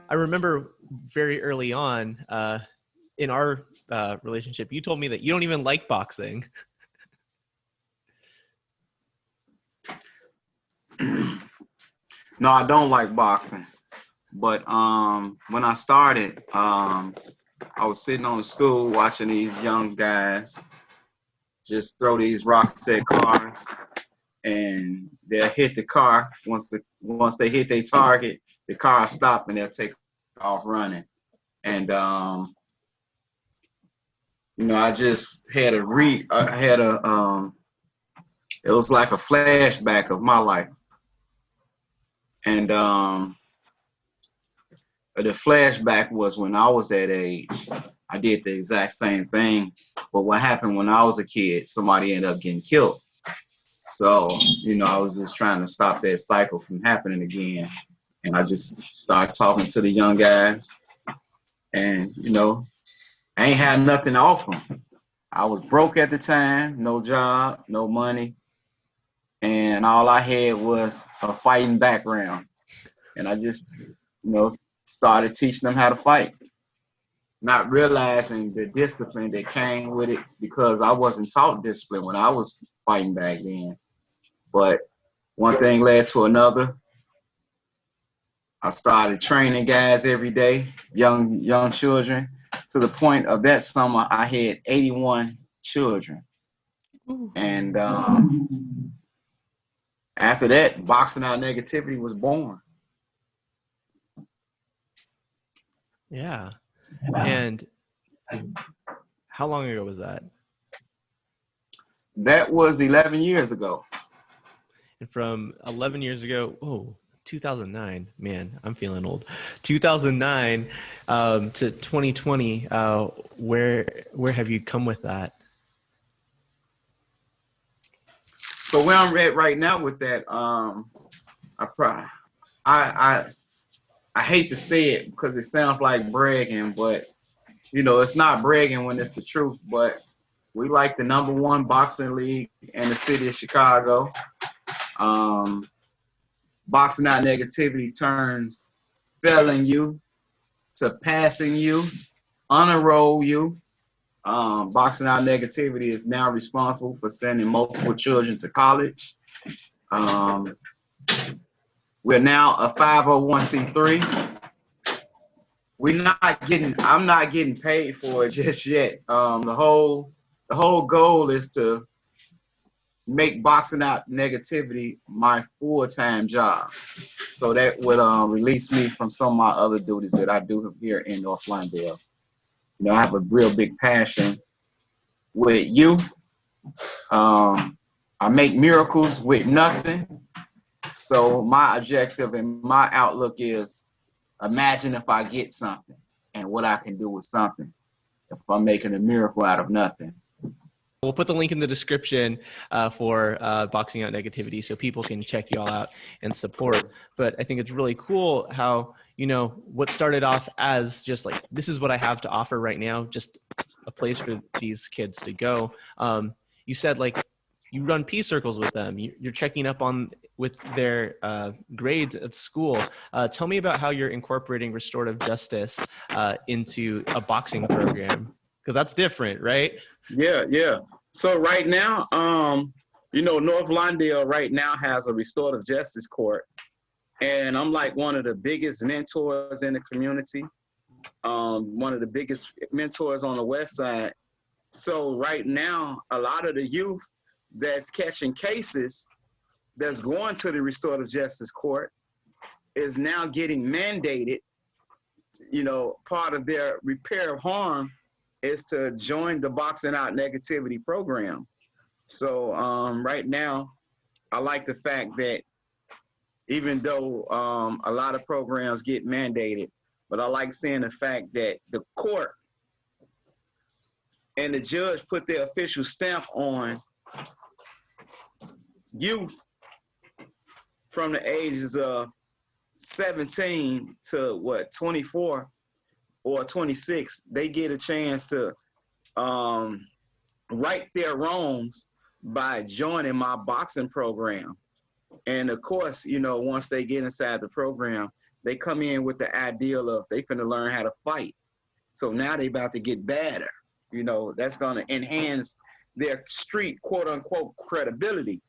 I remember very early on in our relationship, you told me that you don't even like boxing. No, I don't like boxing. But when I started, I was sitting on the school watching these young guys just throw these rocks at cars, and they'll hit the car. Once they hit their target, the car will stop and they'll take off running. And I just had it was like a flashback of my life. And the flashback was when I was that age. I did the exact same thing. But what happened when I was a kid, somebody ended up getting killed. So, I was just trying to stop that cycle from happening again. And I just started talking to the young guys. And, I ain't had nothing to offer them. I was broke at the time, no job, no money. And all I had was a fighting background. And I just, started teaching them how to fight. Not realizing the discipline that came with it, because I wasn't taught discipline when I was fighting back then. But one thing led to another. I started training guys every day, young children, to the point of that summer I had 81 children. And after that, Boxing Out Negativity was born. Yeah. And how long ago was that? That was 11 years ago. And from 11 years ago, 2009, man, I'm feeling old. 2009 to 2020, where have you come with that? So where I'm at right now with that, I hate to say it because it sounds like bragging, but it's not bragging when it's the truth. But we like the #1 boxing league in the city of Chicago. Boxing Out Negativity turns failing you to passing you, honor roll you. Boxing Out Negativity is now responsible for sending multiple children to college. We're now a 501c3. I'm not getting paid for it just yet. The whole goal is to make Boxing Out Negativity my full-time job. So that would release me from some of my other duties that I do here in North Lawndale. I have a real big passion with youth. I make miracles with nothing. So my objective and my outlook is, imagine if I get something and what I can do with something if I'm making a miracle out of nothing. We'll put the link in the description for Boxing Out Negativity so people can check you all out and support. But I think it's really cool how, what started off as just like, this is what I have to offer right now, just a place for these kids to go. You said like you run peace circles with them. You're checking up on with their grades at school. Tell me about how you're incorporating restorative justice into a boxing program, because that's different, right? Yeah. So right now, North Lawndale right now has a restorative justice court, and I'm like one of the biggest mentors in the community, one of the biggest mentors on the West Side. So right now, a lot of the youth that's catching cases that's going to the restorative justice court is now getting mandated. Part of their repair of harm is to join the Boxing Out Negativity program. So right now, I like the fact that even though a lot of programs get mandated, but I like seeing the fact that the court and the judge put their official stamp on youth from the ages of 17 to 24 or 26. They get a chance to right their wrongs by joining my boxing program. And of course, once they get inside the program, they come in with the ideal of they finna learn how to fight. So now they about to get better. You know, that's gonna enhance their street quote unquote credibility.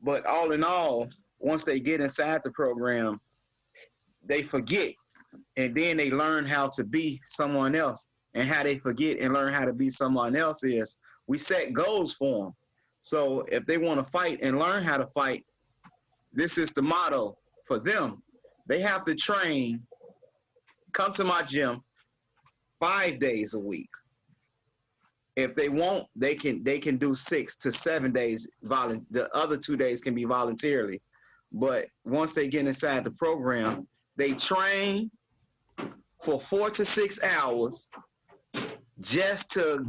But all in all, once they get inside the program, they forget, and then they learn how to be someone else. And how they forget and learn how to be someone else is we set goals for them. So if they want to fight and learn how to fight, this is the motto for them. They have to train, come to my gym 5 days a week. If they won't, they can do 6 to 7 days. The other 2 days can be voluntarily. But once they get inside the program, they train for 4 to 6 hours just to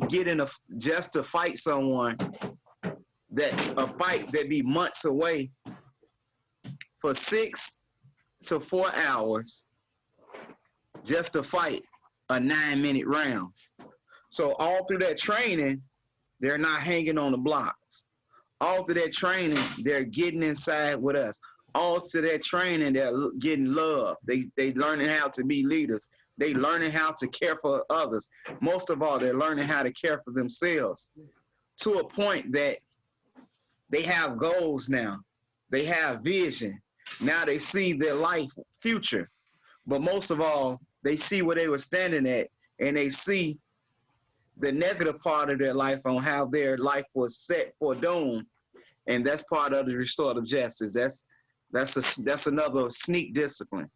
just to fight someone that's a fight that be months away for 6 to 4 hours just to fight a 9-minute round. So all through that training, they're not hanging on the blocks. All through that training, they're getting inside with us. All through that training, they're getting love. They learning how to be leaders. They learning how to care for others. Most of all, they're learning how to care for themselves to a point that they have goals now. They have vision. Now they see their life future. But most of all, they see where they were standing at, and they see the negative part of their life on how their life was set for doom. And that's part of the restorative justice. That's another sneak discipline.